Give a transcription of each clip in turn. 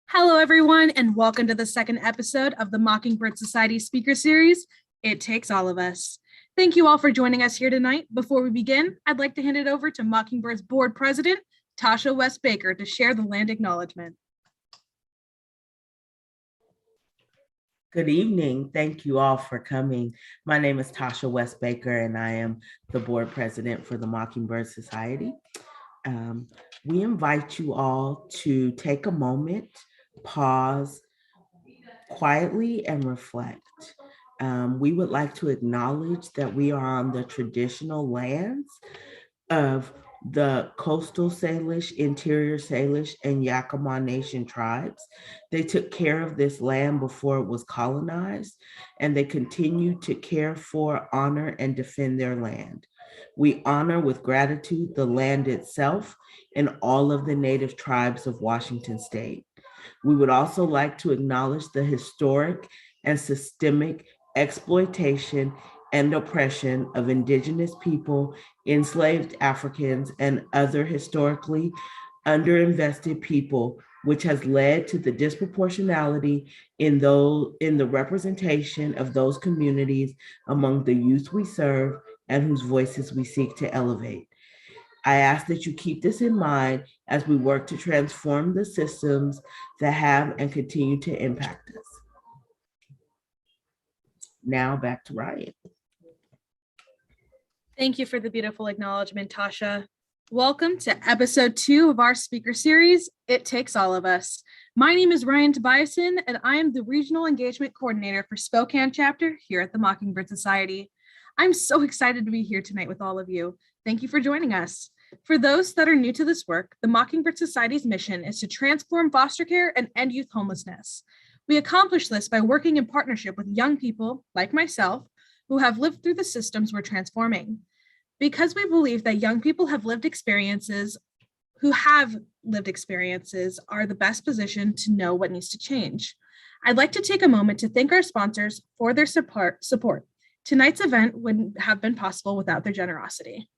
Hello, everyone, and welcome to the second episode of the Mockingbird Society speaker series, It Takes All of Us. Thank you all for joining us here tonight. Before we begin, I'd like to hand it over to Mockingbird's board president, Tasha West Baker, to share the land acknowledgement. Good evening. Thank you all for coming. My name is Tasha West Baker, and I am the board president for the Mockingbird Society. We invite you all to take a moment, pause quietly, and reflect. We would like to acknowledge that we are on the traditional lands of the Coastal Salish, Interior Salish, and Yakima Nation tribes. They took care of this land before it was colonized, and they continue to care for, honor, and defend their land. We honor with gratitude the land itself and all of the native tribes of Washington State. We would also like to acknowledge the historic and systemic exploitation and oppression of Indigenous people, enslaved Africans, and other historically underinvested people, which has led to the disproportionality in the representation of those communities among the youth we serve and whose voices we seek to elevate. I ask that you keep this in mind as we work to transform the systems that have and continue to impact us. Now back to Ryan. Thank you for the beautiful acknowledgement, Tasha. Welcome to episode 2 of our speaker series, It Takes All of Us. My name is Ryan Tobiasen, and I am the Regional Engagement Coordinator for Spokane Chapter here at the Mockingbird Society. I'm so excited to be here tonight with all of you. Thank you for joining us. For those that are new to this work, the Mockingbird Society's mission is to transform foster care and end youth homelessness. We accomplish this by working in partnership with young people, like myself, who have lived through the systems we're transforming. Because we believe that young people who have lived experiences are the best positioned to know what needs to change. I'd like to take a moment to thank our sponsors for their support. Tonight's event wouldn't have been possible without their generosity.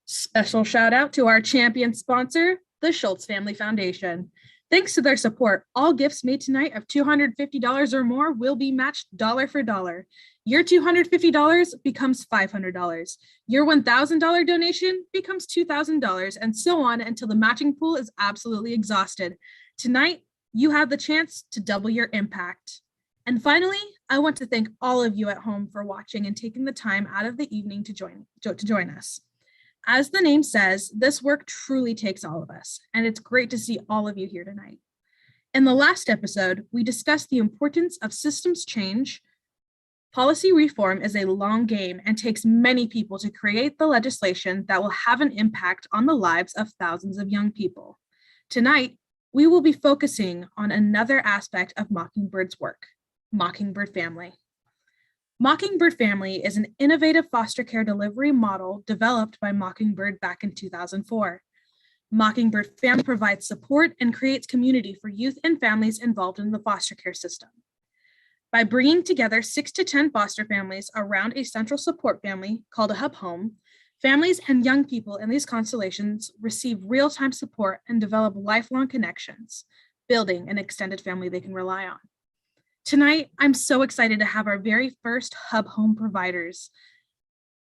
Special shout out to our champion sponsor, the Schultz Family Foundation. Thanks to their support, all gifts made tonight of $250 or more will be matched dollar for dollar. Your $250 becomes $500. Your $1,000 donation becomes $2,000, and so on until the matching pool is absolutely exhausted. Tonight, you have the chance to double your impact. And finally, I want to thank all of you at home for watching and taking the time out of the evening to join us. As the name says, this work truly takes all of us, and it's great to see all of you here tonight. In the last episode, we discussed the importance of systems change. Policy reform is a long game and takes many people to create the legislation that will have an impact on the lives of thousands of young people. Tonight, we will be focusing on another aspect of Mockingbird's work, Mockingbird Family. Mockingbird Family is an innovative foster care delivery model developed by Mockingbird back in 2004. Mockingbird Family provides support and creates community for youth and families involved in the foster care system. By bringing together 6 to 10 foster families around a central support family called a hub home, families and young people in these constellations receive real-time support and develop lifelong connections, building an extended family they can rely on. Tonight, I'm so excited to have our very first hub home providers,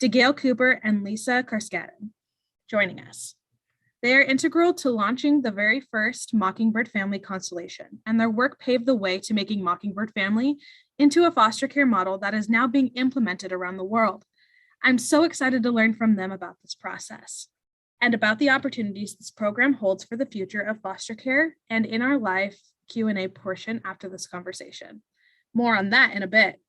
DeGale Cooper and Lisa Karskaden, joining us. They are integral to launching the very first Mockingbird Family constellation, and their work paved the way to making Mockingbird Family into a foster care model that is now being implemented around the world. I'm so excited to learn from them about this process and about the opportunities this program holds for the future of foster care and in our live Q&A portion after this conversation. More on that in a bit.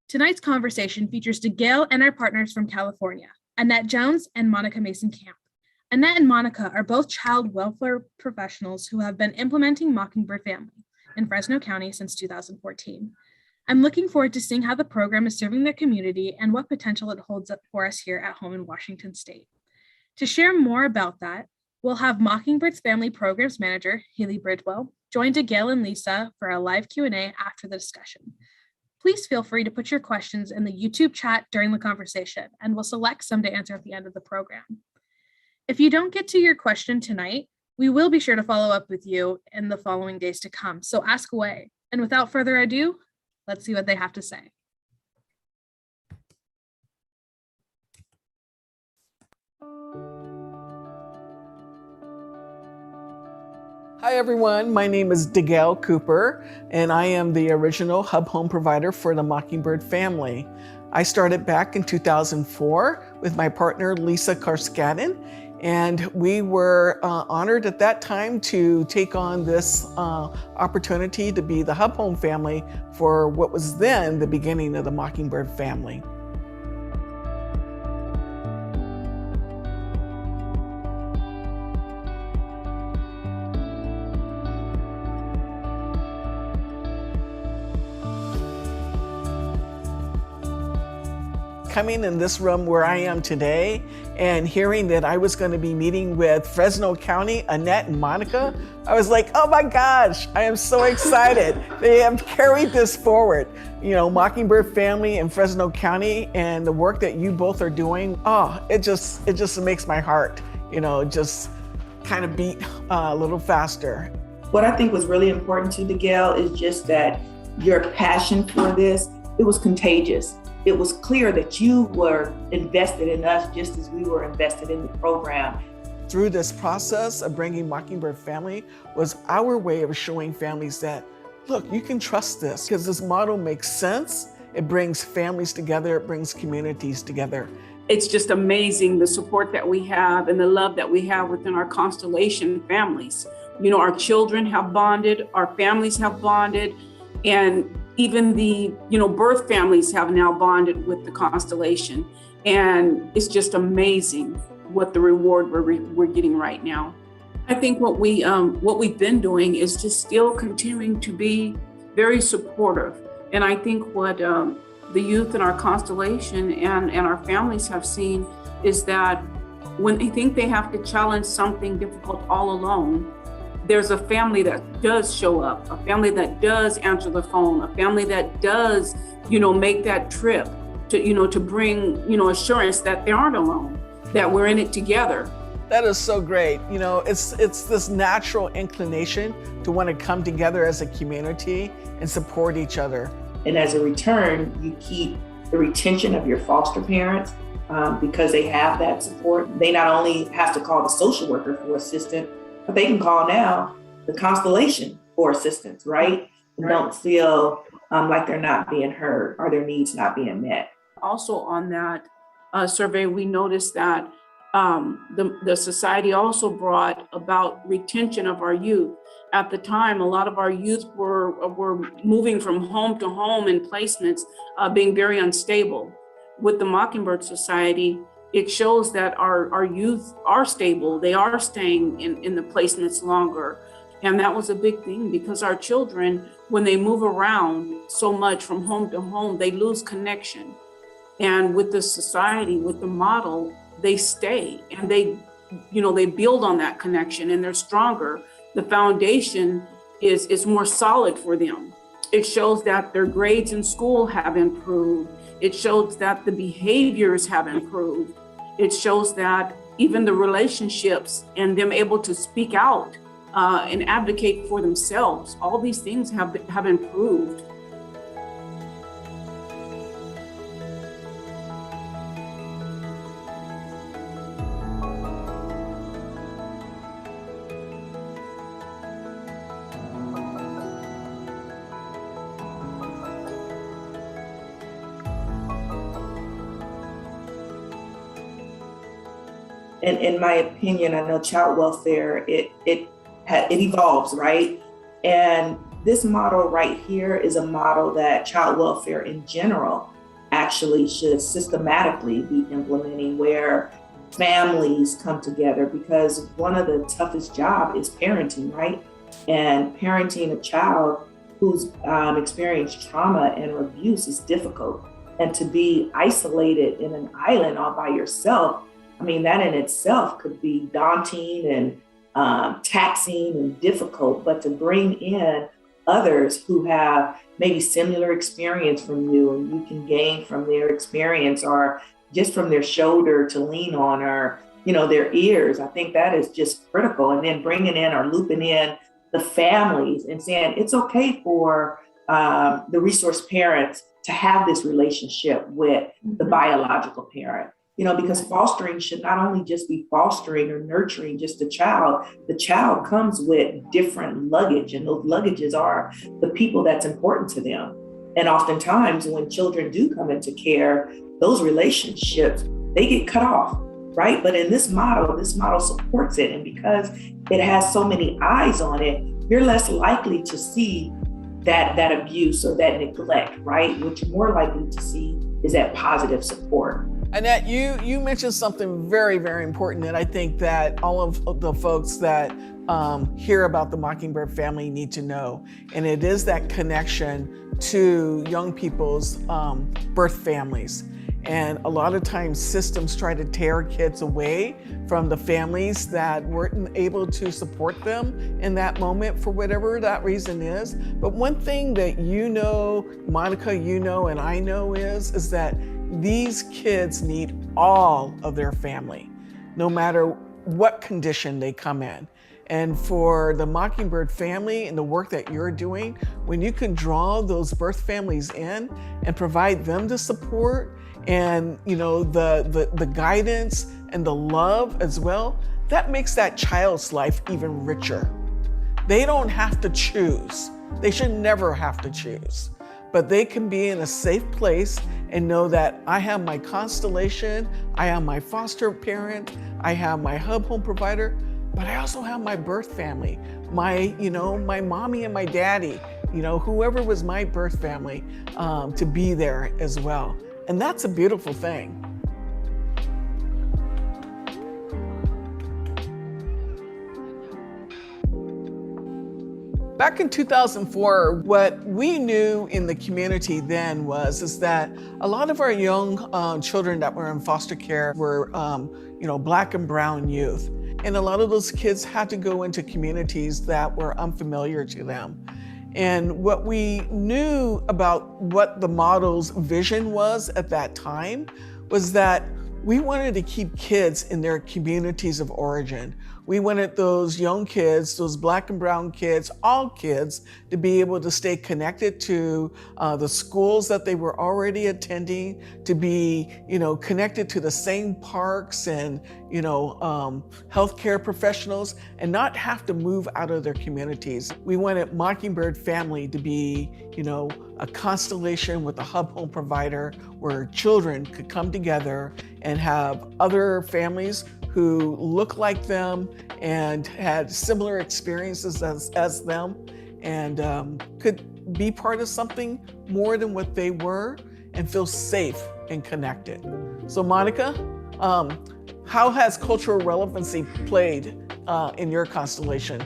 Tonight's conversation features DeGale and our partners from California, Annette Jones and Monica Mason Camp. Annette and Monica are both child welfare professionals who have been implementing Mockingbird Family in Fresno County since 2014. I'm looking forward to seeing how the program is serving their community and what potential it holds up for us here at home in Washington State. To share more about that, we'll have Mockingbird's Family Programs Manager, Haley Bridwell, join DeGale and Lisa for a live Q&A after the discussion. Please feel free to put your questions in the YouTube chat during the conversation, and we'll select some to answer at the end of the program. If you don't get to your question tonight, we will be sure to follow up with you in the following days to come, so ask away. And without further ado, let's see what they have to say. Hi everyone, my name is DeGale Cooper, and I am the original hub home provider for the Mockingbird family. I started back in 2004 with my partner Lisa Karskadin, and we were honored at that time to take on this opportunity to be the hub home family for what was then the beginning of the Mockingbird family. Coming in this room where I am today and hearing that I was going to be meeting with Fresno County, Annette and Monica, I was like, oh my gosh, I am so excited. They have carried this forward. You know, Mockingbird family in Fresno County and the work that you both are doing, it just makes my heart, just kind of beat a little faster. What I think was really important to DeGale is just that your passion for this, it was contagious. It was clear that you were invested in us just as we were invested in the program. Through this process of bringing Mockingbird Family was our way of showing families that, look, you can trust this because this model makes sense. It brings families together, it brings communities together. It's just amazing the support that we have and the love that we have within our constellation families. Our children have bonded, our families have bonded, and even the birth families have now bonded with the constellation. And it's just amazing what the reward we're getting right now. I think what we've been doing is just still continuing to be very supportive. And I think what the youth in our constellation and our families have seen is that when they think they have to challenge something difficult all alone, there's a family that does show up, a family that does answer the phone, a family that does, make that trip to bring, assurance that they aren't alone, that we're in it together. That is so great. It's this natural inclination to want to come together as a community and support each other. And as a return, you keep the retention of your foster parents because they have that support. They not only have to call the social worker for assistance, but they can call now the constellation for assistance, right? And don't feel like they're not being heard or their needs not being met. Also on that survey, we noticed that the society also brought about retention of our youth. At the time, a lot of our youth were moving from home to home in placements, being very unstable. With the Mockingbird Society, it shows that our youth are stable. They are staying in the placements longer. And that was a big thing because our children, when they move around so much from home to home, they lose connection. And with the society, with the model, they stay and they build on that connection and they're stronger. The foundation is more solid for them. It shows that their grades in school have improved. It shows that the behaviors have improved. It shows that even the relationships and them able to speak out and advocate for themselves, all these things have improved. And in my opinion, I know child welfare, it evolves, right? And this model right here is a model that child welfare in general actually should systematically be implementing, where families come together, because one of the toughest jobs is parenting, right? And parenting a child who's experienced trauma and abuse is difficult. And to be isolated in an island all by yourself, I mean, that in itself could be daunting and taxing and difficult, but to bring in others who have maybe similar experience from you, and you can gain from their experience or just from their shoulder to lean on, or, their ears. I think that is just critical. And then bringing in or looping in the families and saying it's okay for the resource parents to have this relationship with the biological parent. Because fostering should not only just be fostering or nurturing just the child comes with different luggage, and those luggages are the people that's important to them. And oftentimes when children do come into care, those relationships, they get cut off, right? But in this model supports it. And because it has so many eyes on it, you're less likely to see that abuse or that neglect, right? What you're more likely to see is that positive support. Annette, you mentioned something very, very important that I think that all of the folks that hear about the Mockingbird family need to know. And it is that connection to young people's birth families. And a lot of times systems try to tear kids away from the families that weren't able to support them in that moment for whatever that reason is. But one thing that Monica, and I know is that these kids need all of their family, no matter what condition they come in. And for the Mockingbird family and the work that you're doing, when you can draw those birth families in and provide them the support and the guidance and the love as well, that makes that child's life even richer. They don't have to choose. They should never have to choose. But they can be in a safe place and know that I have my constellation, I have my foster parent, I have my hub home provider, but I also have my birth family, my mommy and my daddy, whoever was my birth family, to be there as well. And that's a beautiful thing. Back in 2004, what we knew in the community then is that a lot of our young children that were in foster care were, Black and brown youth. And a lot of those kids had to go into communities that were unfamiliar to them. And what we knew about what the model's vision was at that time was that we wanted to keep kids in their communities of origin. We wanted those young kids, those Black and brown kids, all kids, to be able to stay connected to the schools that they were already attending, to be, connected to the same parks and, healthcare professionals, and not have to move out of their communities. We wanted Mockingbird Family to be, a constellation with a hub home provider where children could come together and have other families who look like them and had similar experiences as them, and could be part of something more than what they were and feel safe and connected. So Monica, how has cultural relevancy played in your constellation?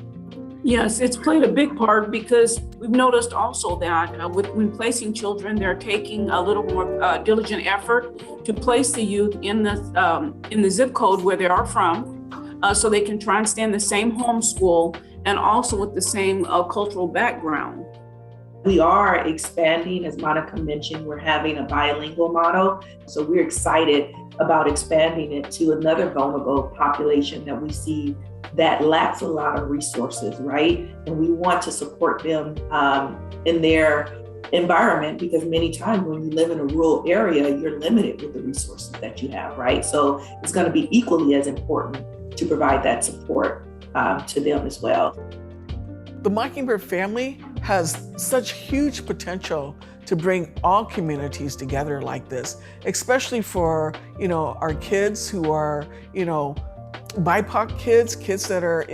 Yes, it's played a big part because we've noticed also that when placing children, they're taking a little more diligent effort to place the youth in the zip code where they are from, so they can try and stay in the same home school and also with the same cultural background. We are expanding, as Monica mentioned, we're having a bilingual model. So we're excited about expanding it to another vulnerable population that we see that lacks a lot of resources, right? And we want to support them in their environment, because many times when you live in a rural area, you're limited with the resources that you have, right? So it's going to be equally as important to provide that support to them as well. The Mockingbird family has such huge potential to bring all communities together like this, especially for, our kids who are, BIPOC kids that are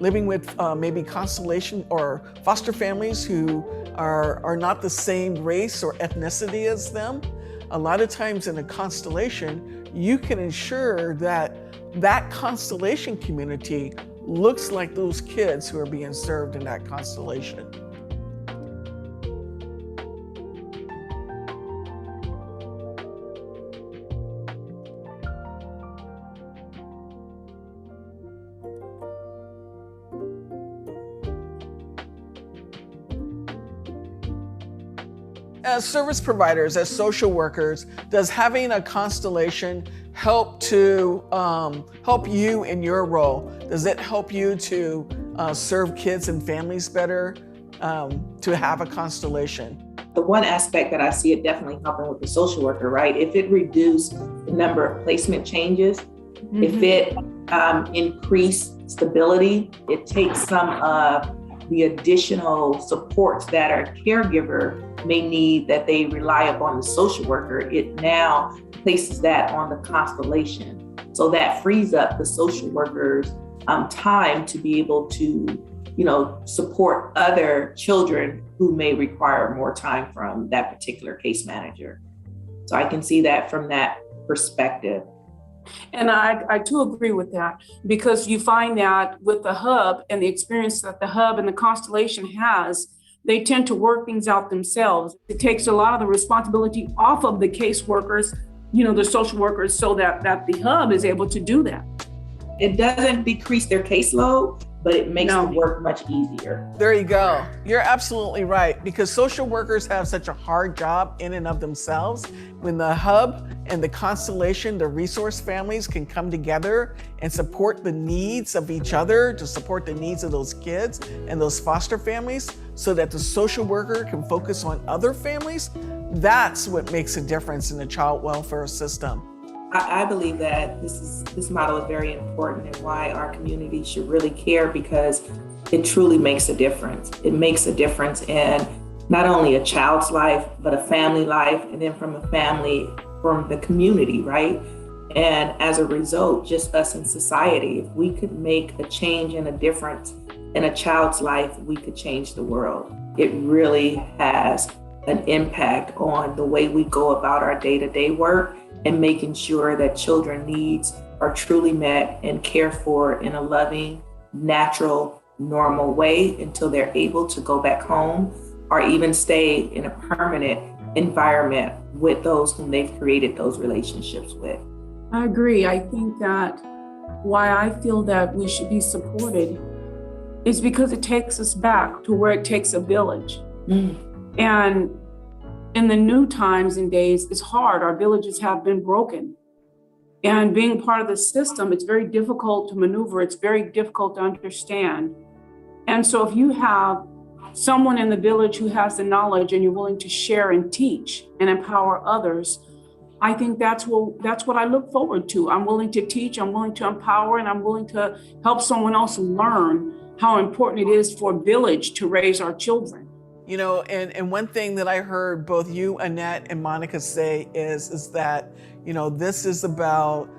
living with maybe constellation or foster families who are not the same race or ethnicity as them. A lot of times in a constellation, you can ensure that that constellation community looks like those kids who are being served in that constellation. As service providers, as social workers, does having a constellation help to help you in your role? Does it help you to serve kids and families better to have a constellation? The one aspect that I see it definitely helping with the social worker, right? If it reduced the number of placement changes, if it increased stability, it takes some of the additional supports that a caregiver may need that they rely upon the social worker, it now places that on the constellation. So that frees up the social worker's time to be able to, support other children who may require more time from that particular case manager. So I can see that from that perspective. And I too agree with that, because you find that with the hub and the experience that the hub and the constellation has, they tend to work things out themselves. It takes a lot of the responsibility off of the caseworkers, the social workers, so that the hub is able to do that. It doesn't decrease their caseload, but it makes the work much easier. There you go. You're absolutely right, because social workers have such a hard job in and of themselves. When the hub and the constellation, the resource families can come together and support the needs of each other, to support the needs of those kids and those foster families, so that the social worker can focus on other families, that's what makes a difference in the child welfare system. I believe that this model is very important and why our community should really care, because it truly makes a difference. It makes a difference in not only a child's life, but a family life, and then from a family, from the community, right? And as a result, just us in society, if we could make a change and a difference in a child's life, we could change the world. It really has an impact on the way we go about our day-to-day work, and making sure that children's needs are truly met and cared for in a loving, natural, normal way until they're able to go back home or even stay in a permanent environment with those whom they've created those relationships with. I agree. I think that why I feel that we should be supported is because it takes us back to where it takes a village. And in the new times and days, it's hard. Our villages have been broken. And being part of the system, it's very difficult to maneuver. It's very difficult to understand. And so if you have someone in the village who has the knowledge and you're willing to share and teach and empower others, I think that's what I look forward to. I'm willing to teach, I'm willing to empower, and I'm willing to help someone else learn how important it is for a village to raise our children. And one thing that I heard both you, Annette, and Monica say is that, this is about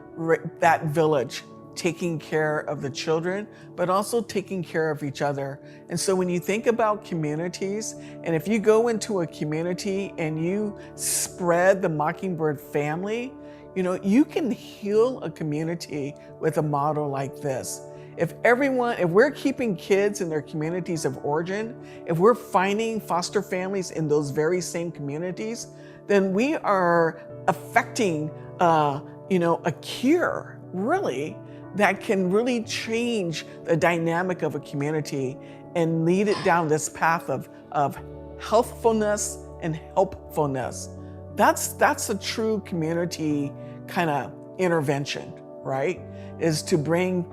that village taking care of the children, but also taking care of each other. And so when you think about communities, and if you go into a community and you spread the Mockingbird family, you can heal a community with a model like this. If we're keeping kids in their communities of origin, if we're finding foster families in those very same communities, then we are affecting, a cure, really, that can really change the dynamic of a community and lead it down this path of healthfulness and helpfulness. That's a true community kind of intervention, right? Is to bring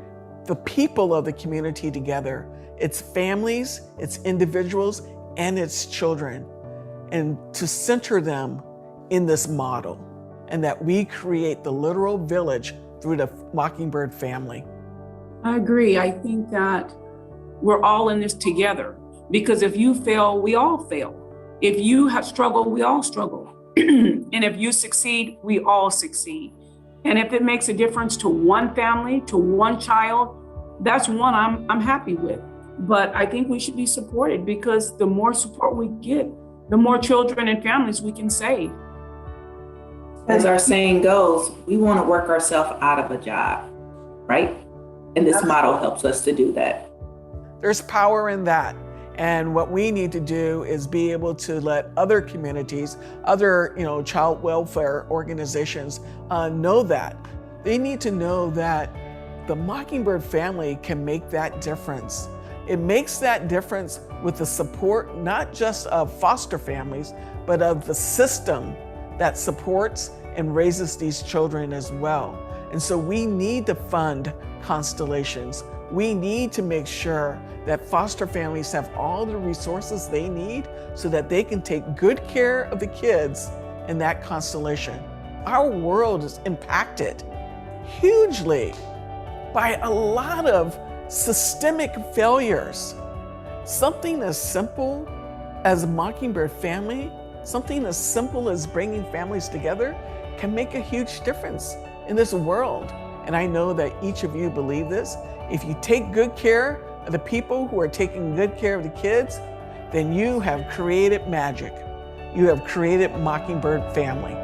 the people of the community together, its families, its individuals, and its children, and to center them in this model, and that we create the literal village through the Mockingbird family. I agree. I think that we're all in this together, because if you fail, we all fail. If you have struggled, we all struggle. And if you succeed, we all succeed. And if it makes a difference to one family, to one child, that's one I'm happy with. But I think we should be supported, because the more support we get, the more children and families we can save. As our saying goes, we want to work ourselves out of a job, right? And this model helps us to do that. There's power in that. And what we need to do is be able to let other communities, other child welfare organizations know that. They need to know that the Mockingbird family can make that difference. It makes that difference with the support, not just of foster families, but of the system that supports and raises these children as well. And so we need to fund constellations. We need to make sure that foster families have all the resources they need so that they can take good care of the kids in that constellation. Our world is impacted hugely by a lot of systemic failures. Something as simple as a Mockingbird family, something as simple as bringing families together can make a huge difference in this world. And I know that each of you believe this. If you take good care of the people who are taking good care of the kids, then you have created magic. You have created Mockingbird Family.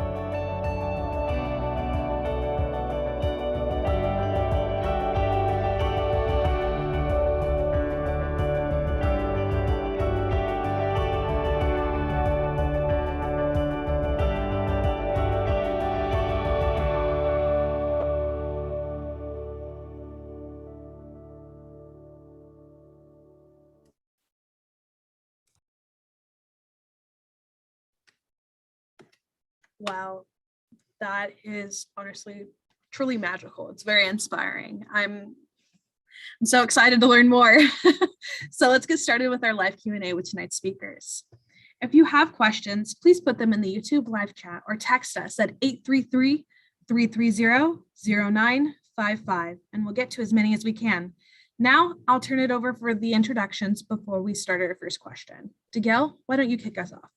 Wow, that is honestly truly magical. It's very inspiring. I'm so excited to learn more. So let's get started with our live Q&A with tonight's speakers. If you have questions, please put them in the YouTube live chat or text us at 833-330-0955, and we'll get to as many as we can. Now I'll turn it over for the introductions before we start our first question. Digel, why don't you kick us off?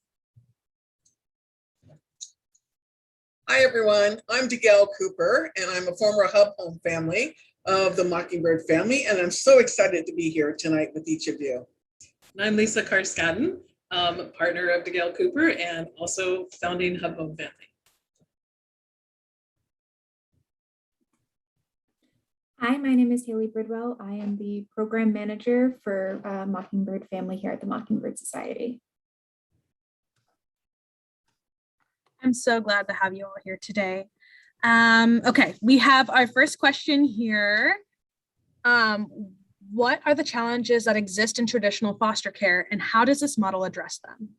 Hi, everyone. I'm Digel Cooper, and I'm a former Hub Home family of the Mockingbird family, and I'm so excited to be here tonight with each of you. And I'm Lisa Carr-Scadden, partner of Digel Cooper and also founding Hub Home Family. Hi, my name is Haley Bridwell. I am the program manager for Mockingbird Family here at the Mockingbird Society. I'm so glad to have you all here today. Okay, we have our first question here. What are the challenges that exist in traditional foster care, and how does this model address them?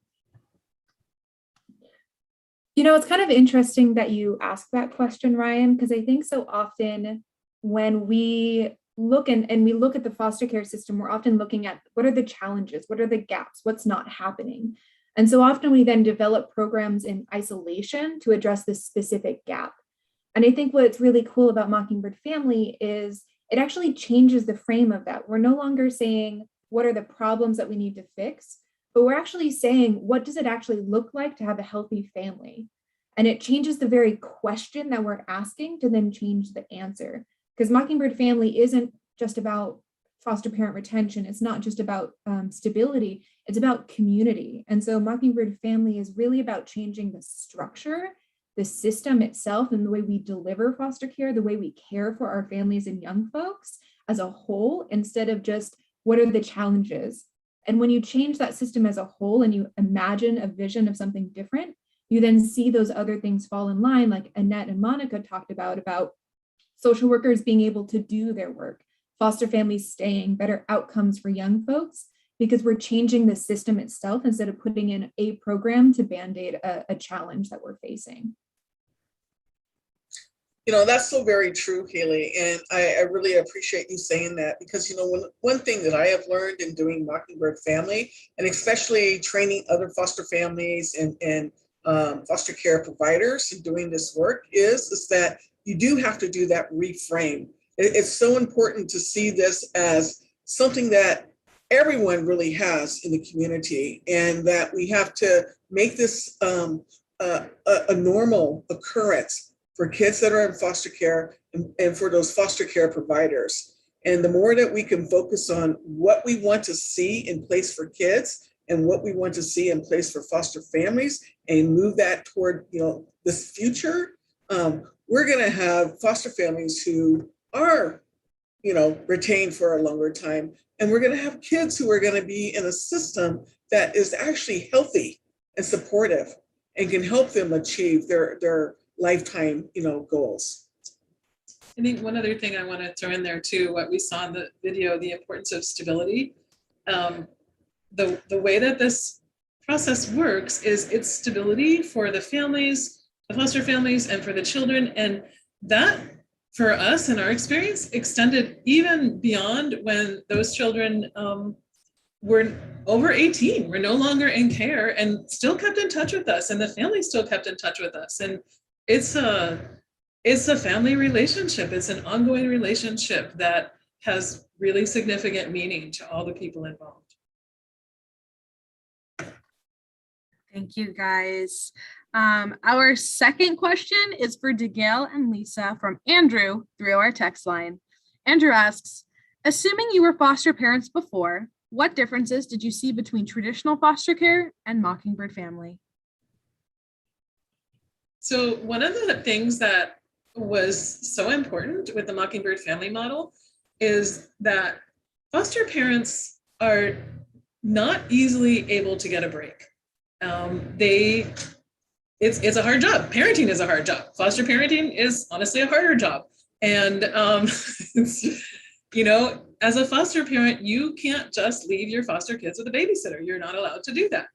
You know, it's kind of interesting that you ask that question, Ryan, because I think so often when we look and we look at the foster care system, we're often looking at what are the challenges, what are the gaps, what's not happening. And so often we then develop programs in isolation to address this specific gap. And I think what's really cool about Mockingbird Family is it actually changes the frame of that. We're no longer saying, what are the problems that we need to fix? But we're actually saying, what does it actually look like to have a healthy family? And it changes the very question that we're asking to then change the answer. Because Mockingbird Family isn't just about foster parent retention. It's not just about stability, it's about community. And so Mockingbird Family is really about changing the structure, the system itself, and the way we deliver foster care, the way we care for our families and young folks as a whole, instead of just what are the challenges. And when you change that system as a whole and you imagine a vision of something different, you then see those other things fall in line, like Annette and Monica talked about social workers being able to do their work, foster families staying, better outcomes for young folks, because we're changing the system itself instead of putting in a program to band-aid a challenge that we're facing. You know, that's so very true, Haley. And I really appreciate you saying that because, you know, one thing that I have learned in doing Mockingbird Family, and especially training other foster families and foster care providers in doing this work is that you do have to do that reframe. It's so important to see this as something that everyone really has in the community, and that we have to make this a normal occurrence for kids that are in foster care and for those foster care providers. And the more that we can focus on what we want to see in place for kids and what we want to see in place for foster families and move that toward, you know, this future, we're going to have foster families who are, you know, retained for a longer time. And we're going to have kids who are going to be in a system that is actually healthy and supportive and can help them achieve their lifetime, you know, goals. I think one other thing I want to throw in there too, what we saw in the video, the importance of stability. The way that this process works is it's stability for the families, the foster families, and for the children. And that, for us in our experience, extended even beyond when those children were over 18, were no longer in care, and still kept in touch with us, and the family still kept in touch with us. And it's a family relationship. It's an ongoing relationship that has really significant meaning to all the people involved. Thank you, guys. Our second question is for DeGale and Lisa from Andrew through our text line. Andrew asks, assuming you were foster parents before, what differences did you see between traditional foster care and Mockingbird Family? So one of the things that was so important with the Mockingbird Family model is that foster parents are not easily able to get a break. It's a hard job. Parenting is a hard job. Foster parenting is honestly a harder job. And as a foster parent, you can't just leave your foster kids with a babysitter. You're not allowed to do that.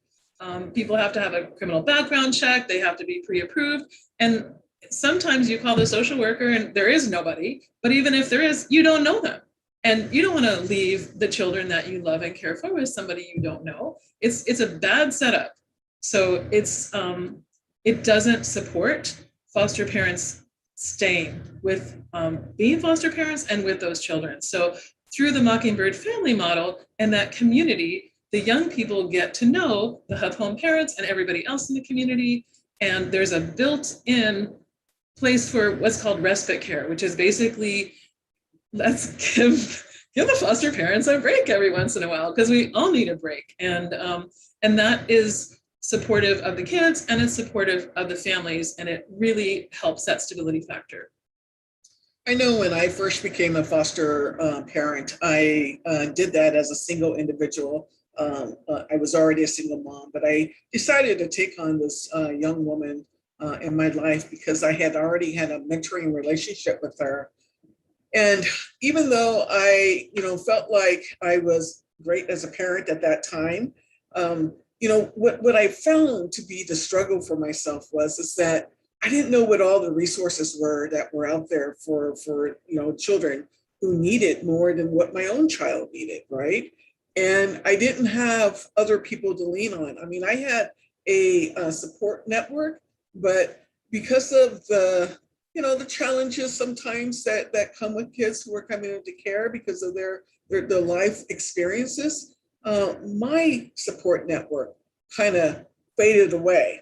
People have to have a criminal background check. They have to be pre-approved. And sometimes you call the social worker and there is nobody, but even if there is, you don't know them. And you don't want to leave the children that you love and care for with somebody you don't know. It's a bad setup. So it doesn't support foster parents staying with being foster parents and with those children. So through the Mockingbird Family model and that community, the young people get to know the Hub Home parents and everybody else in the community. And there's a built-in place for what's called Respite Care, which is basically, let's give the foster parents a break every once in a while, because we all need a break. And that is supportive of the kids and it's supportive of the families, and it really helps that stability factor. I know when I first became a foster parent, I did that as a single individual. I was already a single mom, but I decided to take on this young woman in my life because I had already had a mentoring relationship with her. And even though I, felt like I was great as a parent at that time, what I found to be the struggle for myself is that I didn't know what all the resources were that were out there for children who needed more than what my own child needed, right? And I didn't have other people to lean on. I mean, I had a support network, but because of the challenges sometimes that come with kids who are coming into care because of their life experiences, my support network kind of faded away.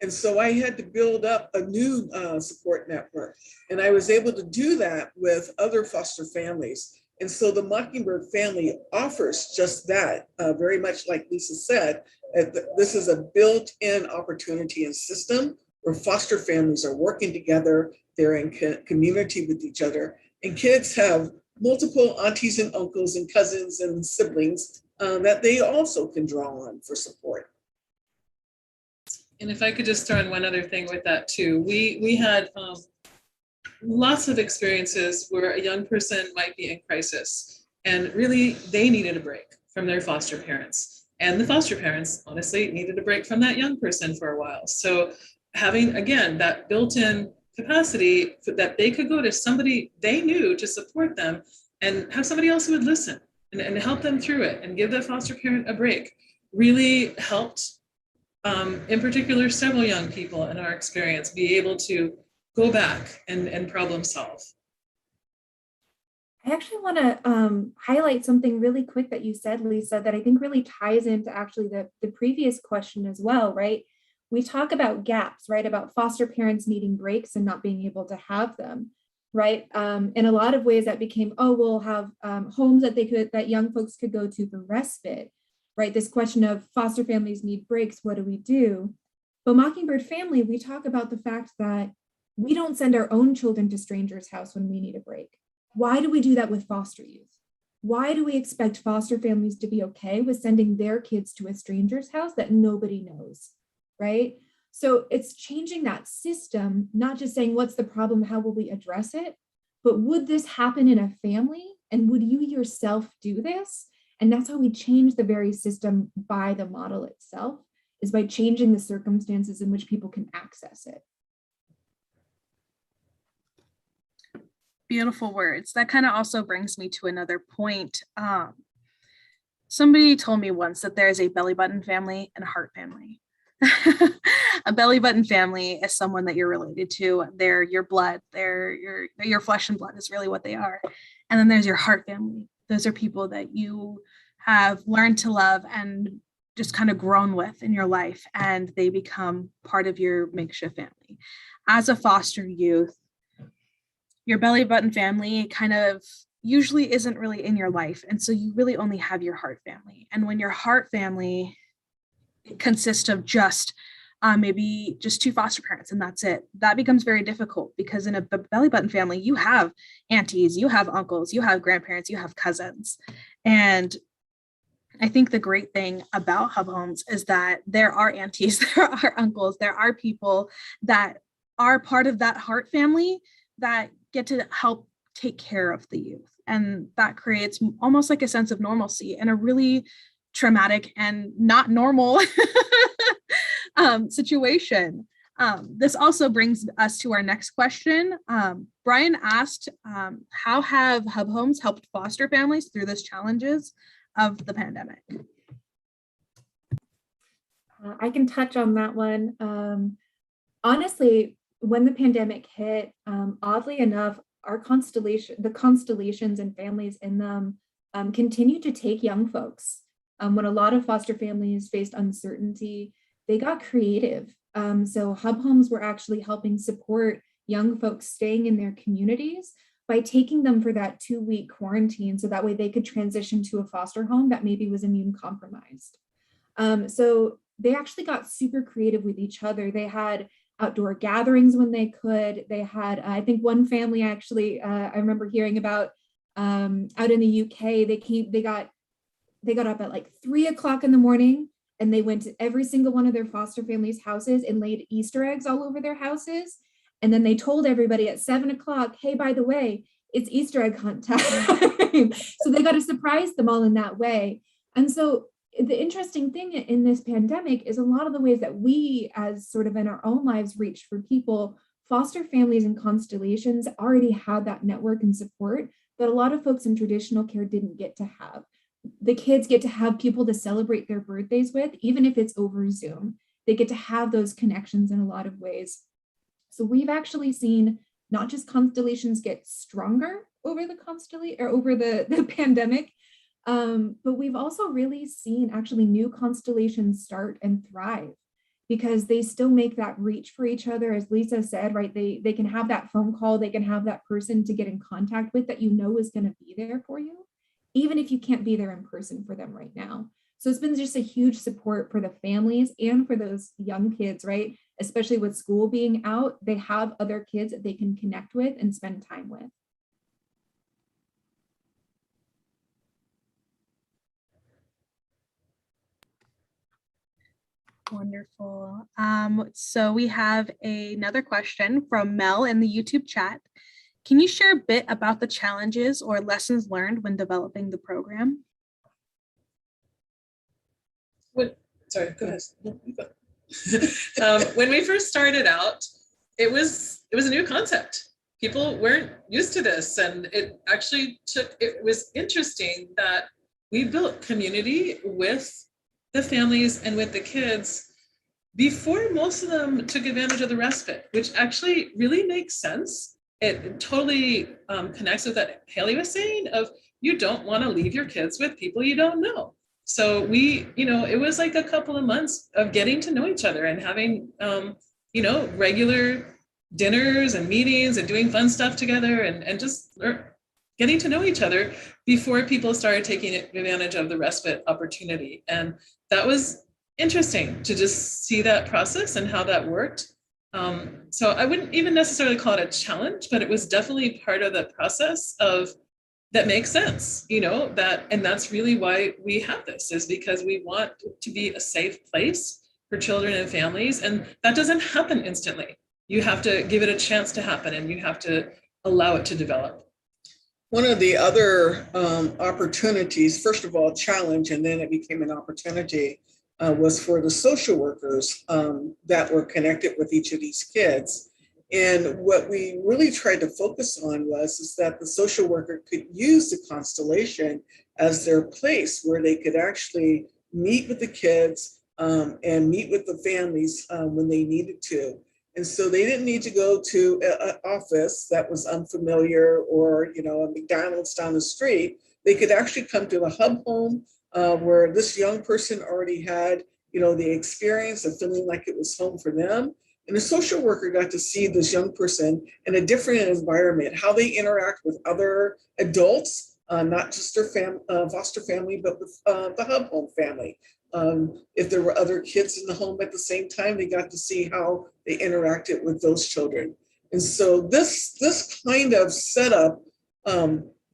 And so I had to build up a new support network. And I was able to do that with other foster families. And so the Mockingbird Family offers just that, very much like Lisa said. This is a built-in opportunity and system where foster families are working together. They're in community with each other. And kids have multiple aunties and uncles and cousins and siblings that they also can draw on for support. And if I could just throw in one other thing with that too, we had lots of experiences where a young person might be in crisis and really they needed a break from their foster parents. And the foster parents honestly needed a break from that young person for a while. So having, again, that built-in capacity that they could go to somebody they knew to support them and have somebody else who would listen and help them through it and give the foster parent a break really helped, in particular, several young people in our experience be able to go back and problem solve. I actually want to highlight something really quick that you said, Lisa, that I think really ties into actually the previous question as well, right? We talk about gaps, right? About foster parents needing breaks and not being able to have them, right? In a lot of ways that became, we'll have homes that young folks could go to for respite, right? This question of foster families need breaks, what do we do? But Mockingbird Family, we talk about the fact that we don't send our own children to strangers' house when we need a break. Why do we do that with foster youth? Why do we expect foster families to be okay with sending their kids to a stranger's house that nobody knows, right? So it's changing that system, not just saying, what's the problem? How will we address it? But would this happen in a family? And would you yourself do this? And that's how we change the very system by the model itself. is by changing the circumstances in which people can access it. Beautiful words. That kind of also brings me to another point. Somebody told me once that there is a belly button family and a heart family. A belly button family is someone that you're related to. They're your blood. They're your flesh and blood is really what they are. And then there's your heart family. Those are people that you have learned to love and just kind of grown with in your life, and they become part of your makeshift family. As a foster youth, your belly button family kind of usually isn't really in your life. And so you really only have your heart family. And when your heart family consists of just maybe just two foster parents and that's it, that becomes very difficult, because in a belly button family, you have aunties, you have uncles, you have grandparents, you have cousins. And I think the great thing about Hub Homes is that there are aunties, there are uncles, there are people that are part of that heart family that get to help take care of the youth. And that creates almost like a sense of normalcy in a really traumatic and not normal situation. This also brings us to our next question. Brian asked, how have Hub Homes helped foster families through those challenges of the pandemic? I can touch on that one. Honestly, when the pandemic hit, oddly enough, the constellations and families in them continued to take young folks. When a lot of foster families faced uncertainty, they got creative. So Hub Homes were actually helping support young folks staying in their communities by taking them for that 2-week quarantine, so that way they could transition to a foster home that maybe was immune compromised. So they actually got super creative with each other. They had outdoor gatherings when they could. They had, I think one family actually, I remember hearing about out in the UK, they got up at like 3 o'clock in the morning, and they went to every single one of their foster families' houses and laid Easter eggs all over their houses. And then they told everybody at 7 o'clock, hey, by the way, it's Easter egg hunt time. So they got to surprise them all in that way. And so the interesting thing in this pandemic is a lot of the ways that we, as sort of in our own lives, reach for people, foster families and constellations already had that network and support that a lot of folks in traditional care didn't get to have. The kids get to have people to celebrate their birthdays with, even if it's over Zoom. They get to have those connections in a lot of ways. So we've actually seen not just constellations get stronger over the pandemic, but we've also really seen actually new constellations start and thrive, because they still make that reach for each other. As Lisa said, right, they can have that phone call, they can have that person to get in contact with that you know is going to be there for you, even if you can't be there in person for them right now. So it's been just a huge support for the families and for those young kids, right? Especially with school being out, they have other kids that they can connect with and spend time with. Wonderful. So we have another question from Mel in the YouTube chat. Can you share a bit about the challenges or lessons learned when developing the program? Sorry, go ahead. When we first started out, it was a new concept. People weren't used to this, and it was interesting that we built community with the families and with the kids before most of them took advantage of the respite, which actually really makes sense. It totally connects with that Haley was saying of, you don't want to leave your kids with people you don't know. So it was like a couple of months of getting to know each other and having, regular dinners and meetings and doing fun stuff together and just getting to know each other before people started taking advantage of the respite opportunity. And that was interesting to just see that process and how that worked. So I wouldn't even necessarily call it a challenge, but it was definitely part of the process that makes sense, and that's really why we have this, is because we want to be a safe place for children and families. And that doesn't happen instantly. You have to give it a chance to happen, and you have to allow it to develop. One of the other opportunities, first of all, challenge, and then it became an opportunity, was for the social workers that were connected with each of these kids. And what we really tried to focus on is that the social worker could use the constellation as their place where they could actually meet with the kids and meet with the families when they needed to. And so they didn't need to go to an office that was unfamiliar or, you know, a McDonald's down the street. They could actually come to a hub home where this young person already had, you know, the experience of feeling like it was home for them. And the social worker got to see this young person in a different environment, how they interact with other adults, not just their foster family, but with the hub home family. If there were other kids in the home at the same time, they got to see how they interacted with those children. And so this kind of setup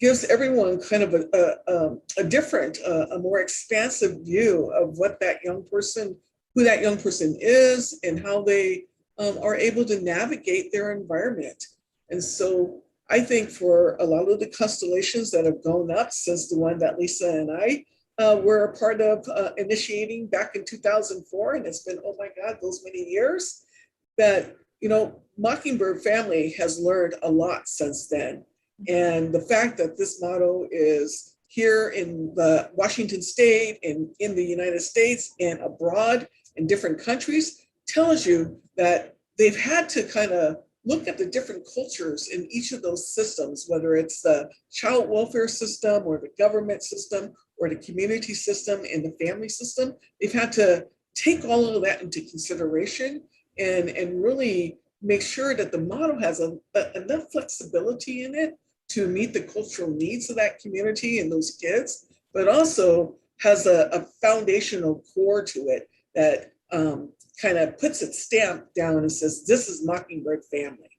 gives everyone kind of a different, a more expansive view of what that young person, who that young person is, and how they are able to navigate their environment. And so I think for a lot of the constellations that have gone up since the one that Lisa and I were a part of initiating back in 2004, and it's been, oh my God, those many years, that, you know, Mockingbird Family has learned a lot since then. And the fact that this model is here in the Washington State and in the United States and abroad in different countries tells you that they've had to kind of look at the different cultures in each of those systems, whether it's the child welfare system or the government system or the community system and the family system. They've had to take all of that into consideration and really make sure that the model has enough flexibility in it to meet the cultural needs of that community and those kids, but also has a foundational core to it that kind of puts its stamp down and says, this is Mockingbird Family.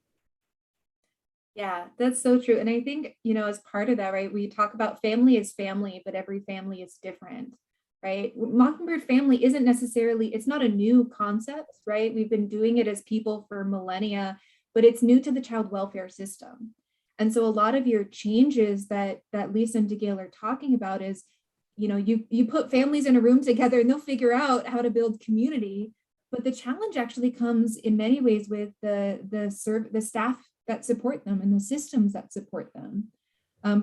Yeah, that's so true. And I think, you know, as part of that, right, we talk about family is family, but every family is different, right? Mockingbird Family isn't necessarily, it's not a new concept, right? We've been doing it as people for millennia, but it's new to the child welfare system. And so a lot of your changes that Lisa and DeGale are talking about is, you know, you put families in a room together and they'll figure out how to build community. But the challenge actually comes in many ways with the staff that support them and the systems that support them.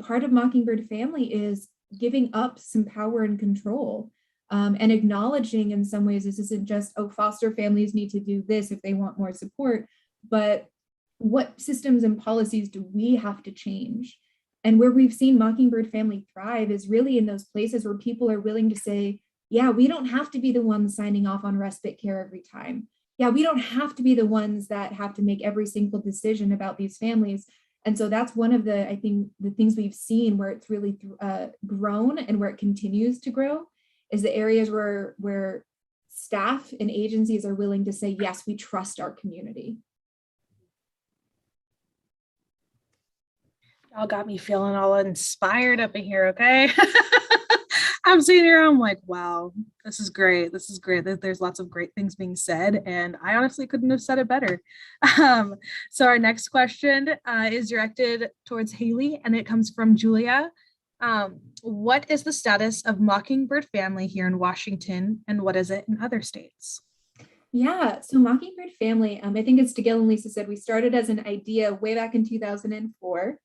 Part of Mockingbird Family is giving up some power and control and acknowledging in some ways this isn't just, oh, foster families need to do this if they want more support, but what systems and policies do we have to change? And where we've seen Mockingbird Family thrive is really in those places where people are willing to say, yeah, we don't have to be the ones signing off on respite care every time. Yeah, we don't have to be the ones that have to make every single decision about these families. And so that's one of the, I think, the things we've seen where it's really grown and where it continues to grow is the areas where staff and agencies are willing to say, yes, we trust our community. Y'all got me feeling all inspired up in here, okay? I'm sitting here, I'm like, wow, this is great. This is great. There's lots of great things being said, and I honestly couldn't have said it better. So our next question is directed towards Haley, and it comes from Julia. What is the status of Mockingbird Family here in Washington, and what is it in other states? Yeah, so Mockingbird Family, I think as DeGale and Lisa said, we started as an idea way back in 2004.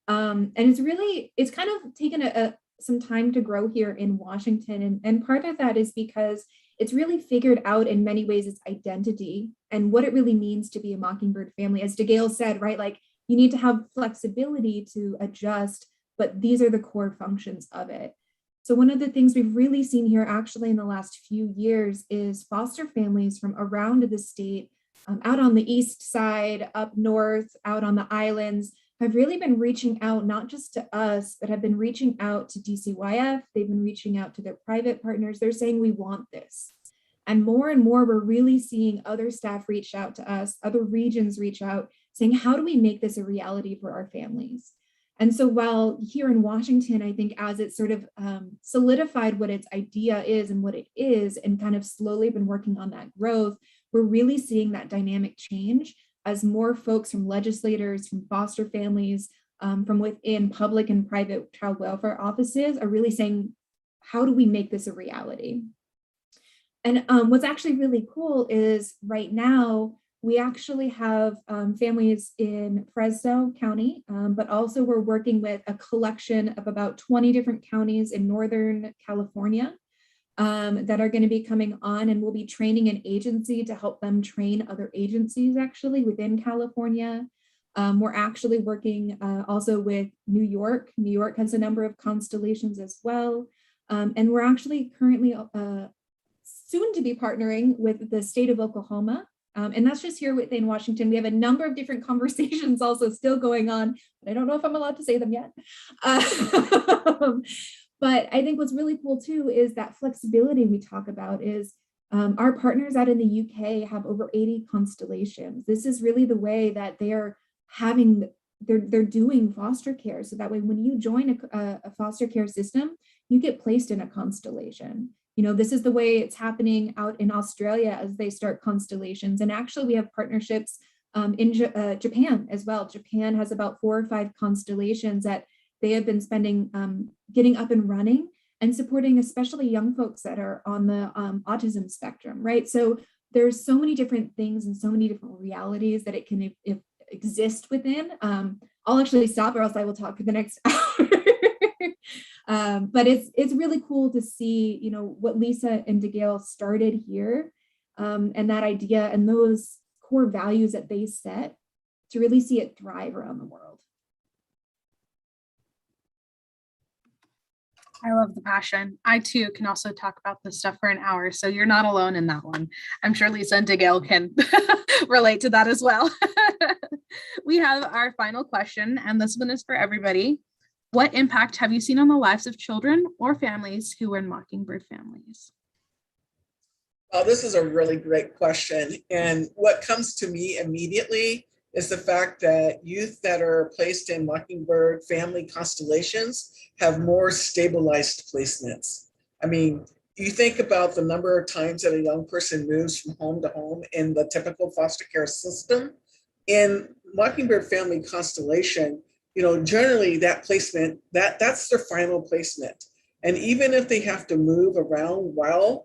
And it's kind of taken some time to grow here in Washington. And part of that is because it's really figured out in many ways its identity and what it really means to be a Mockingbird family. As DeGale said, right, like you need to have flexibility to adjust, but these are the core functions of it. So one of the things we've really seen here actually in the last few years is foster families from around the state, out on the east side, up north, out on the islands, have really been reaching out, not just to us, but have been reaching out to DCYF. They've been reaching out to their private partners. They're saying, we want this. And more, we're really seeing other staff reach out to us, other regions reach out, saying, how do we make this a reality for our families? And so while here in Washington, I think as it sort of solidified what its idea is and what it is, and kind of slowly been working on that growth, we're really seeing that dynamic change as more folks from legislators, from foster families, from within public and private child welfare offices are really saying, how do we make this a reality? And what's actually really cool is right now, we actually have families in Fresno County, but also we're working with a collection of about 20 different counties in Northern California that are going to be coming on, and we'll be training an agency to help them train other agencies actually within California. We're actually working also with New York. New York has a number of constellations as well. And we're actually currently soon to be partnering with the state of Oklahoma. And that's just here within Washington. We have a number of different conversations also still going on, but I don't know if I'm allowed to say them yet. But I think what's really cool too is that flexibility we talk about is our partners out in the UK have over 80 constellations. This is really the way that they are having, they're doing foster care. So that way, when you join a foster care system, you get placed in a constellation. You know, this is the way it's happening out in Australia as they start constellations. And actually we have partnerships in Japan as well. Japan has about 4 or 5 constellations that they have been spending, getting up and running and supporting especially young folks that are on the autism spectrum, right? So there's so many different things and so many different realities that it can exist within. I'll actually stop or else I will talk for the next hour. But it's really cool to see, you know, what Lisa and DeGale started here, and that idea and those core values that they set to really see it thrive around the world. I love the passion. I too can also talk about this stuff for an hour, so you're not alone in that one. I'm sure Lisa and DeGale can relate to that as well. We have our final question, and this one is for everybody. What impact have you seen on the lives of children or families who were in Mockingbird families? Well, this is a really great question. And what comes to me immediately is the fact that youth that are placed in Mockingbird family constellations have more stabilized placements. I mean, you think about the number of times that a young person moves from home to home in the typical foster care system. In Mockingbird family constellation, you know, generally that placement, that's their final placement. And even if they have to move around while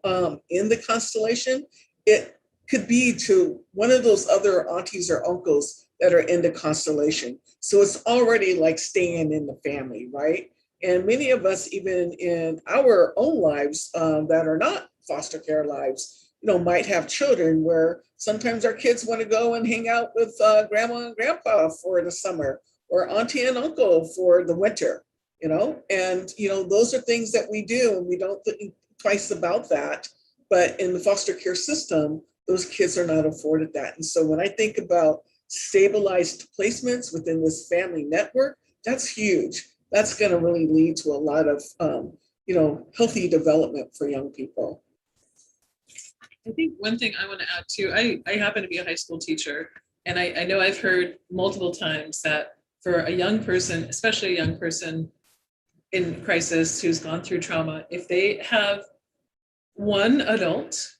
in the constellation, it could be to one of those other aunties or uncles that are in the constellation. So it's already like staying in the family, right? And many of us, even in our own lives that are not foster care lives, you know, might have children where sometimes our kids want to go and hang out with grandma and grandpa for the summer, or auntie and uncle for the winter, you know? And, you know, those are things that we do and we don't think twice about that. But in the foster care system, those kids are not afforded that. And so when I think about stabilized placements within this family network, that's huge. That's gonna really lead to a lot of, you know, healthy development for young people. I think one thing I want to add too, I happen to be a high school teacher, and I know I've heard multiple times that for a young person, especially a young person in crisis who's gone through trauma, if they have one adult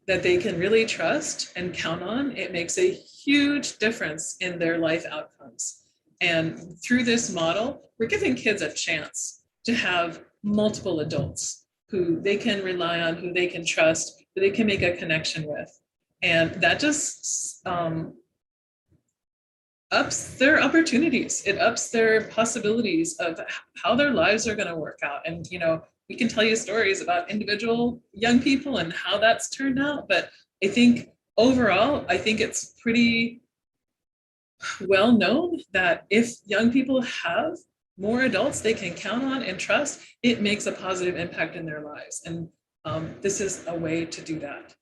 that they can really trust and count on, it makes a huge difference in their life outcomes. And through this model, we're giving kids a chance to have multiple adults who they can rely on, who they can trust, who they can make a connection with. And that just ups their opportunities. It ups their possibilities of how their lives are going to work out. And, you know, we can tell you stories about individual young people and how that's turned out. But I think overall, I think it's pretty well known that if young people have more adults they can count on and trust, it makes a positive impact in their lives. And this is a way to do that.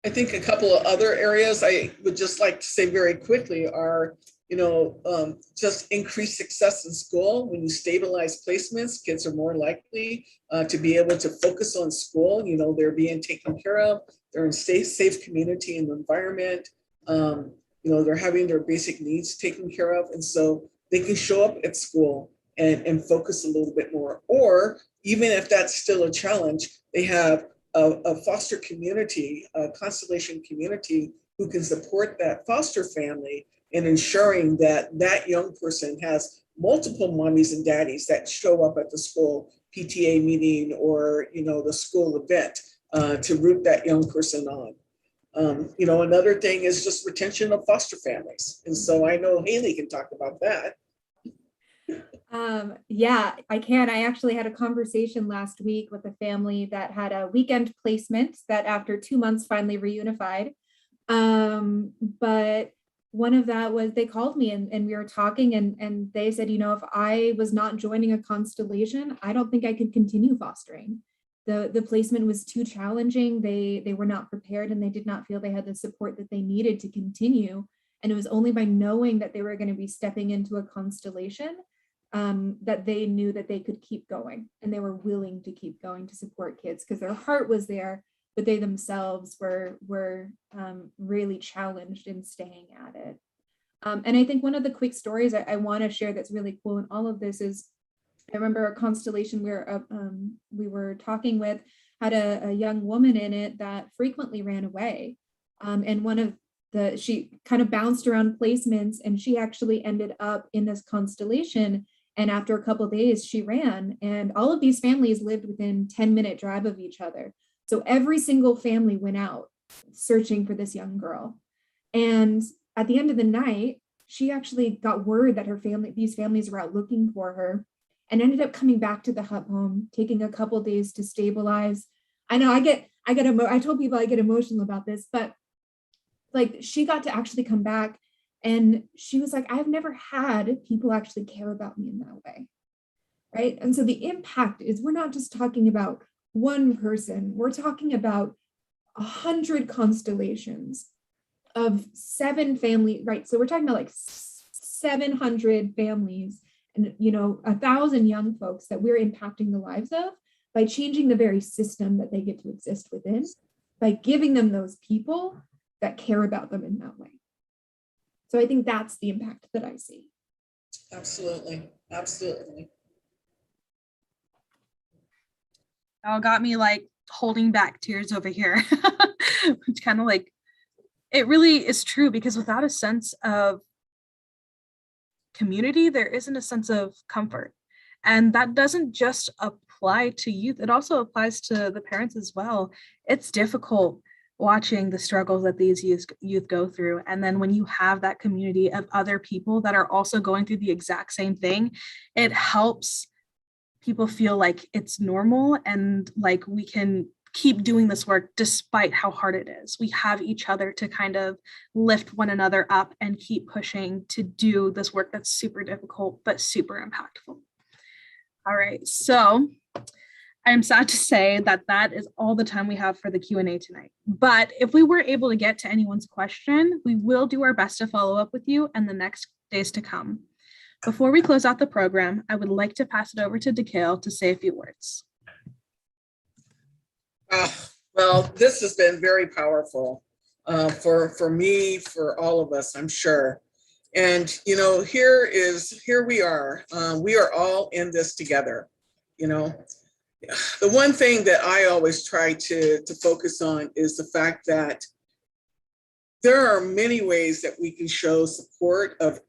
I think a couple of other areas I would just like to say very quickly are, you know, just increased success in school. When you stabilize placements, kids are more likely to be able to focus on school. You know, they're being taken care of. They're in safe community and environment. You know, they're having their basic needs taken care of. And so they can show up at school and focus a little bit more. Or even if that's still a challenge, they have a foster community, a constellation community who can support that foster family in ensuring that that young person has multiple mommies and daddies that show up at the school, PTA meeting or, the school event to root that young person on. Another thing is just retention of foster families. And so I know Haley can talk about that. Yeah, I can. I actually had a conversation last week with a family that had a weekend placement that after 2 months finally reunified. But one of that was they called me and we were talking and they said, if I was not joining a constellation, I don't think I could continue fostering. The placement was too challenging. They were not prepared and they did not feel they had the support that they needed to continue. And it was only by knowing that they were going to be stepping into a constellation that they knew that they could keep going and they were willing to keep going to support kids because their heart was there, but they themselves were really challenged in staying at it. And I think one of the quick stories I want to share that's really cool in all of this is I remember a constellation where we were talking with had a young woman in it that frequently ran away. And she kind of bounced around placements and she actually ended up in this constellation. And after a couple of days, she ran. And all of these families lived within 10-minute drive of each other. So every single family went out searching for this young girl. And at the end of the night, she actually got word that these families were out looking for her and ended up coming back to the hub home, taking a couple of days to stabilize. I know I told people I get emotional about this, but like she got to actually come back and she was like, I've never had people actually care about me in that way. Right. And so the impact is we're not just talking about one person, we're talking about 100 constellations of 7 family, right? So we're talking about like 700 families and 1,000 young folks that we're impacting the lives of by changing the very system that they get to exist within, by giving them those people that care about them in that way. So I think that's the impact that I see. Absolutely. Absolutely. Y'all got me like holding back tears over here. It's kind of like, it really is true because without a sense of community, there isn't a sense of comfort. And that doesn't just apply to youth, it also applies to the parents as well. It's difficult watching the struggles that these youth go through. And then when you have that community of other people that are also going through the exact same thing, it helps people feel like it's normal and like we can keep doing this work despite how hard it is. We have each other to kind of lift one another up and keep pushing to do this work that's super difficult, but super impactful. All right, so I'm sad to say that is all the time we have for the Q&A tonight. But if we were able to get to anyone's question, we will do our best to follow up with you in the next days to come. Before we close out the program, I would like to pass it over to Dekale to say a few words. Well, this has been very powerful for me, for all of us, I'm sure. And, here we are. We are all in this together, The one thing that I always try to focus on is the fact that there are many ways that we can show support of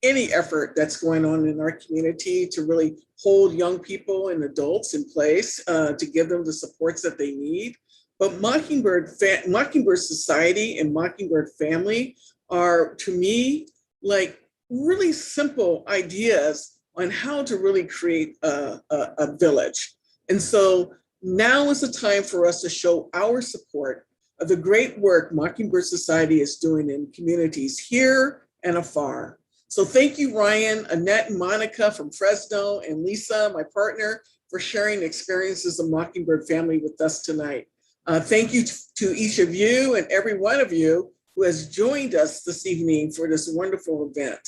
any effort that's going on in our community to really hold young people and adults in place, to give them the supports that they need. But Mockingbird Society and Mockingbird Family are, to me, like really simple ideas on how to really create a village. And so now is the time for us to show our support of the great work Mockingbird Society is doing in communities here and afar. So thank you, Ryan, Annette, and Monica from Fresno, and Lisa, my partner, for sharing experiences of Mockingbird Family with us tonight. Thank you to each of you and every one of you who has joined us this evening for this wonderful event.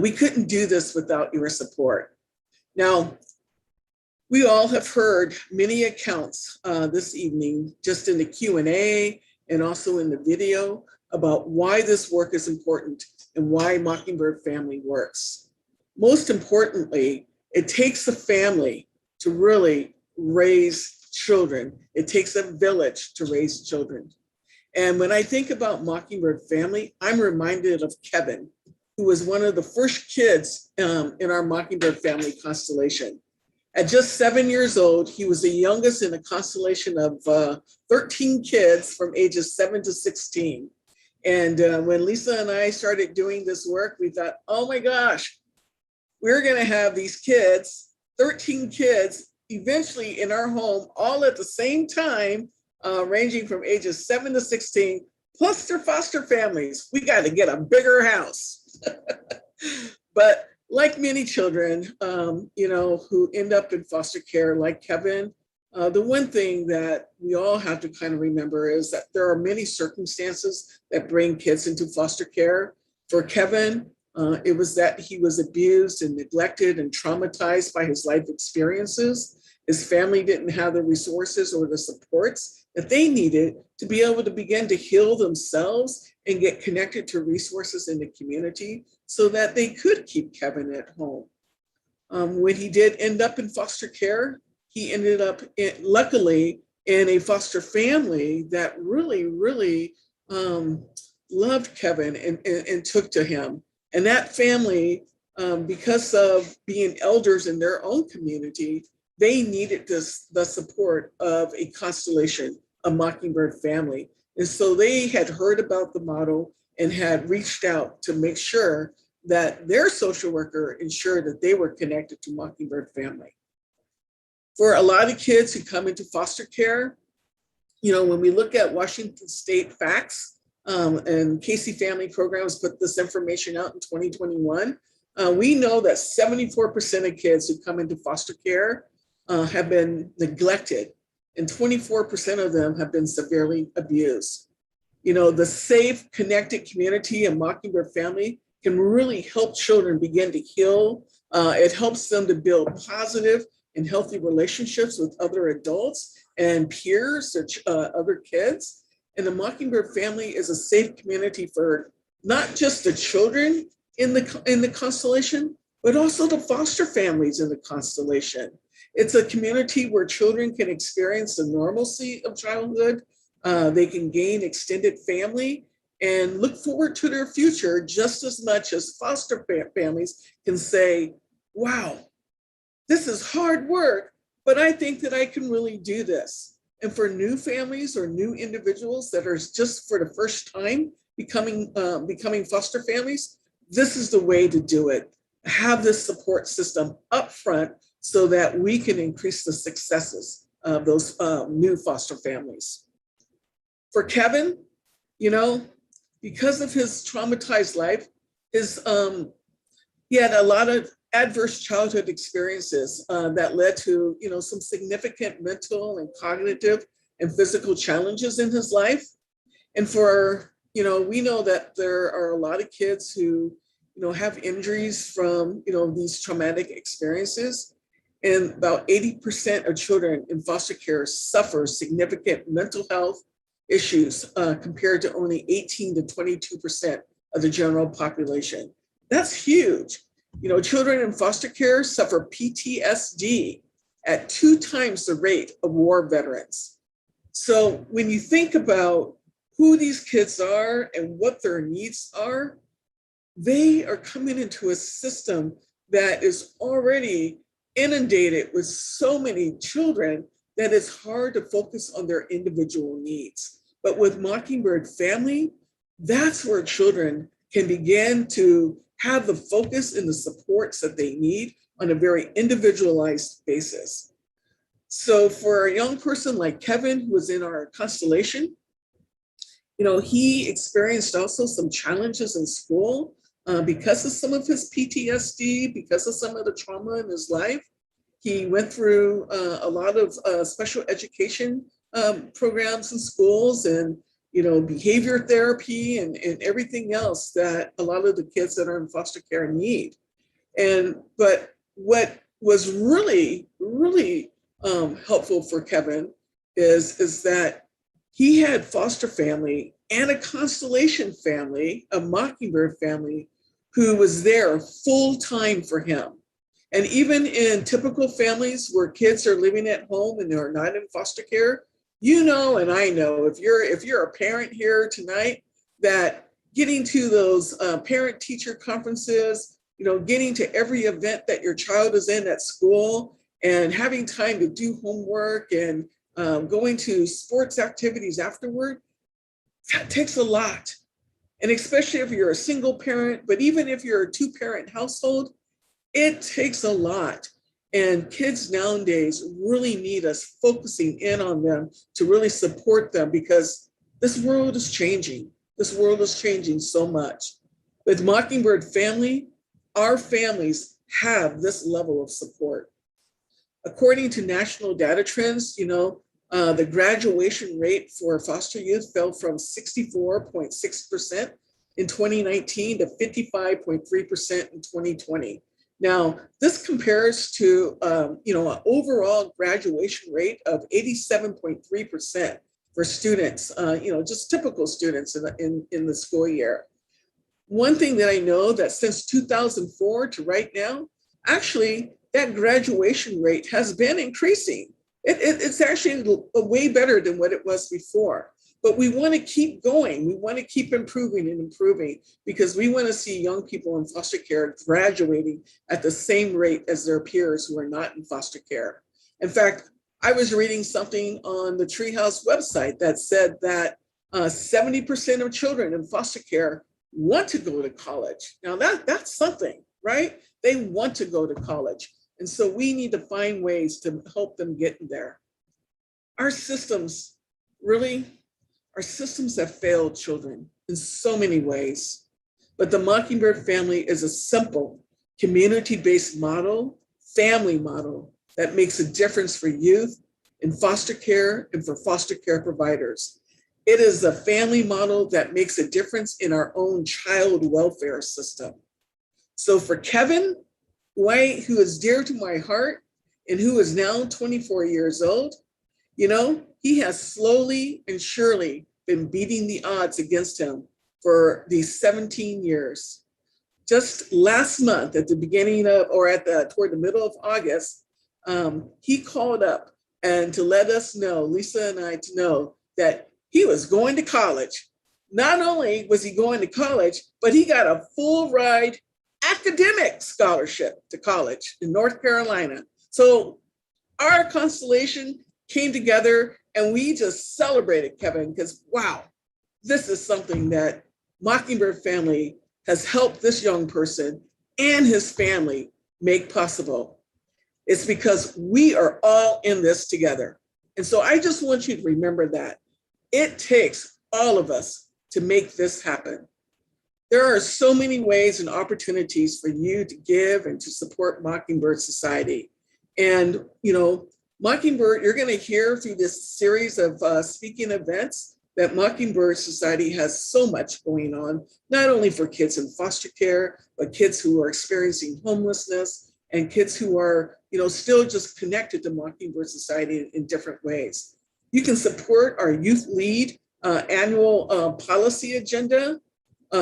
We couldn't do this without your support. Now, we all have heard many accounts this evening, just in the Q&A and also in the video, about why this work is important and why Mockingbird Family works. Most importantly, it takes a family to really raise children. It takes a village to raise children. And when I think about Mockingbird Family, I'm reminded of Kevin, who was one of the first kids in our Mockingbird Family constellation. At just 7 years old, he was the youngest in a constellation of 13 kids from ages 7 to 16. And when Lisa and I started doing this work, we thought, oh my gosh, we're going to have these kids, 13 kids, eventually in our home, all at the same time, ranging from ages 7 to 16, plus their foster families. We got to get a bigger house. But like many children, who end up in foster care, like Kevin, the one thing that we all have to kind of remember is that there are many circumstances that bring kids into foster care. For Kevin, it was that he was abused and neglected and traumatized by his life experiences. His family didn't have the resources or the supports that they needed to be able to begin to heal themselves and get connected to resources in the community so that they could keep Kevin at home. When he did end up in foster care, he ended up, luckily, in a foster family that really, really loved Kevin and took to him. And that family, because of being elders in their own community, they needed the support of a constellation, a Mockingbird family. And so they had heard about the model and had reached out to make sure that their social worker ensured that they were connected to Mockingbird family. For a lot of kids who come into foster care, when we look at Washington State facts, and Casey Family Programs put this information out in 2021, we know that 74% of kids who come into foster care have been neglected, and 24% of them have been severely abused. The safe, connected community and Mockingbird family can really help children begin to heal. It helps them to build positive and healthy relationships with other adults and peers or other kids. And the Mockingbird family is a safe community for not just the children in the constellation, but also the foster families in the constellation. It's a community where children can experience the normalcy of childhood. They can gain extended family and look forward to their future just as much as foster families can say, wow, this is hard work, but I think that I can really do this. And for new families or new individuals that are just for the first time becoming foster families, this is the way to do it. Have this support system up front so that we can increase the successes of those new foster families. For Kevin, because of his traumatized life, he had a lot of adverse childhood experiences that led to, some significant mental and cognitive and physical challenges in his life. And we know that there are a lot of kids who, have injuries from, these traumatic experiences. And about 80% of children in foster care suffer significant mental health issues compared to only 18 to 22% of the general population. That's huge. Children in foster care suffer PTSD at 2 times the rate of war veterans. So when you think about who these kids are and what their needs are, they are coming into a system that is already inundated with so many children that it's hard to focus on their individual needs. But with Mockingbird Family, that's where children can begin to have the focus and the supports that they need on a very individualized basis. So for a young person like Kevin, who was in our constellation, he experienced also some challenges in school because of some of his PTSD, because of some of the trauma in his life. He went through a lot of special education programs in schools and behavior therapy and everything else that a lot of the kids that are in foster care need. But what was really, really helpful for Kevin is that he had foster family and a constellation family, a Mockingbird family, who was there full time for him. And even in typical families where kids are living at home and they're not in foster care, and I know if you're a parent here tonight, that getting to those parent-teacher conferences, getting to every event that your child is in at school, and having time to do homework and going to sports activities afterward, that takes a lot. And especially if you're a single parent, but even if you're a two-parent household, it takes a lot. And kids nowadays really need us focusing in on them to really support them, because this world is changing. This world is changing so much. With Mockingbird Family, our families have this level of support. According to national data trends, the graduation rate for foster youth fell from 64.6% in 2019 to 55.3% in 2020. Now, this compares to an overall graduation rate of 87.3% for students, just typical students in the school year. One thing that I know that since 2004 to right now, actually, that graduation rate has been increasing. It's actually way better than what it was before. But we want to keep going. We want to keep improving and improving, because we want to see young people in foster care graduating at the same rate as their peers who are not in foster care. In fact, I was reading something on the Treehouse website that said that 70% of children in foster care want to go to college. Now that's something, right? They want to go to college. And so we need to find ways to help them get there. Our systems have failed children in so many ways. But the Mockingbird Family is a simple, community-based model, family model that makes a difference for youth in foster care and for foster care providers. It is a family model that makes a difference in our own child welfare system. So for Kevin White, who is dear to my heart and who is now 24 years old, he has slowly and surely been beating the odds against him for these 17 years. Just last month, at the beginning of, toward the middle of August, he called up and to let us know, Lisa and I, to know that he was going to college. Not only was he going to college, but he got a full ride academic scholarship to college in North Carolina. So our constellation came together and we just celebrated Kevin, because wow, this is something that Mockingbird Family has helped this young person and his family make possible. It's because we are all in this together. And so I just want you to remember that it takes all of us to make this happen. There are so many ways and opportunities for you to give and to support Mockingbird Society. And, Mockingbird, you're going to hear through this series of speaking events that Mockingbird Society has so much going on, not only for kids in foster care, but kids who are experiencing homelessness and kids who are, still just connected to Mockingbird Society in different ways. You can support our Youth Lead annual policy agenda.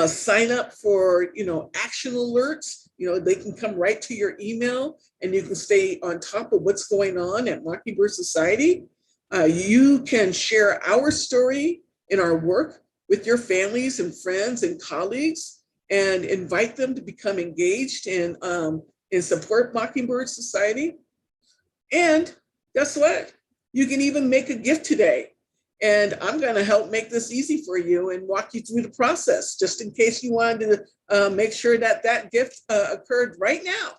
Sign up for, action alerts. They can come right to your email and you can stay on top of what's going on at Mockingbird Society. You can share our story in our work with your families and friends and colleagues and invite them to become engaged and support Mockingbird Society. And guess what? You can even make a gift today. And I'm going to help make this easy for you and walk you through the process, just in case you wanted to make sure that that gift occurred right now.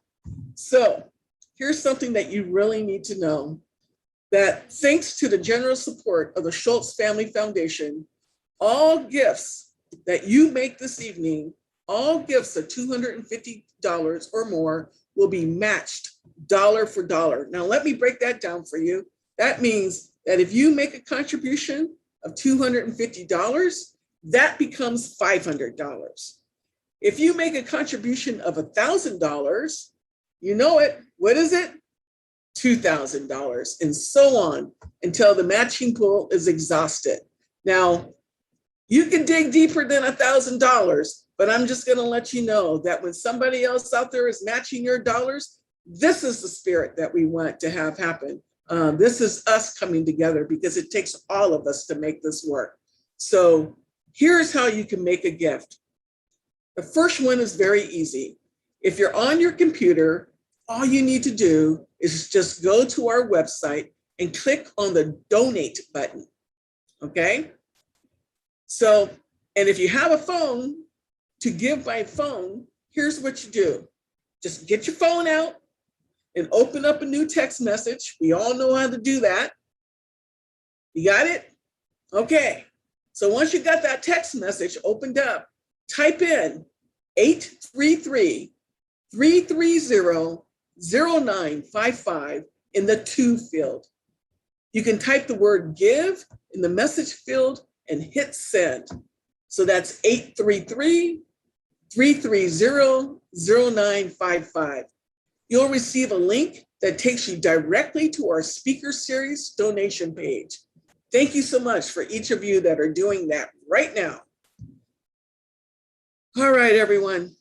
So here's something that you really need to know, that thanks to the generous support of the Schultz Family Foundation, all gifts that you make this evening, all gifts of $250 or more will be matched dollar for dollar. Now, let me break that down for you. That means that if you make a contribution of $250, that becomes $500. If you make a contribution of $1,000, you know it, what is it? $2,000, and so on until the matching pool is exhausted. Now, you can dig deeper than $1,000, but I'm just gonna let you know that when somebody else out there is matching your dollars, this is the spirit that we want to have happen. This is us coming together, because it takes all of us to make this work. So here's how you can make a gift. The first one is very easy. If you're on your computer, all you need to do is just go to our website and click on the donate button, okay? So, and if you have a phone to give by phone, here's what you do. Just get your phone out and open up a new text message. We all know how to do that. You got it? Okay. So once you got that text message opened up, type in 833-330-0955 in the to field. You can type the word give in the message field and hit send. So that's 833-330-0955. You'll receive a link that takes you directly to our speaker series donation page. Thank you so much for each of you that are doing that right now. All right, everyone.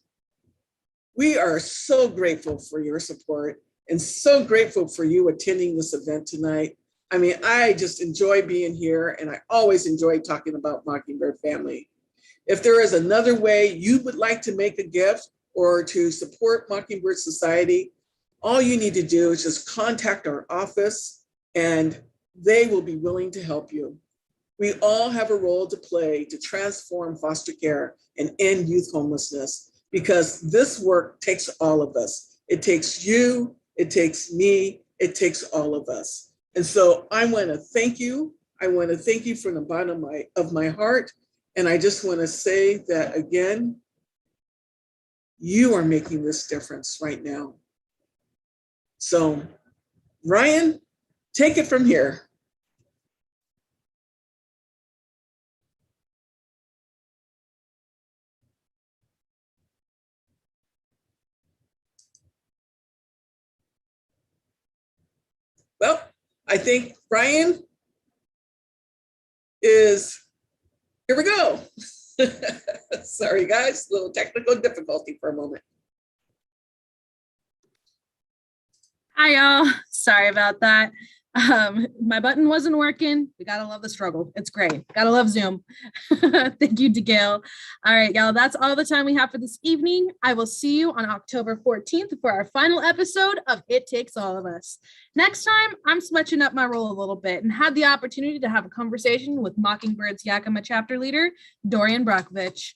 We are so grateful for your support and so grateful for you attending this event tonight. I mean, I just enjoy being here and I always enjoy talking about Mockingbird Family. If there is another way you would like to make a gift or to support Mockingbird Society, all you need to do is just contact our office and they will be willing to help you. We all have a role to play to transform foster care and end youth homelessness because this work takes all of us. It takes you, it takes me, it takes all of us. And so I want to thank you. I want to thank you from the bottom of my heart. And I just want to say that again, you are making this difference right now. So Ryan, take it from here. Well, I think Ryan is, here we go. Sorry guys, a little technical difficulty for a moment. Hi y'all, sorry about that. My button wasn't working. We gotta love the struggle. It's great. Gotta love Zoom. Thank you, DeGale. All right, y'all, that's all the time we have for this evening. I will see you on October 14th for our final episode of It Takes All of Us. Next time, I'm switching up my role a little bit and had the opportunity to have a conversation with Mockingbird's Yakima chapter leader, Dorian Brockovich.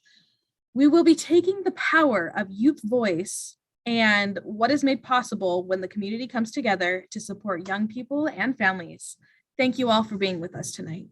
We will be taking the power of youth voice and what is made possible when the community comes together to support young people and families. Thank you all for being with us tonight.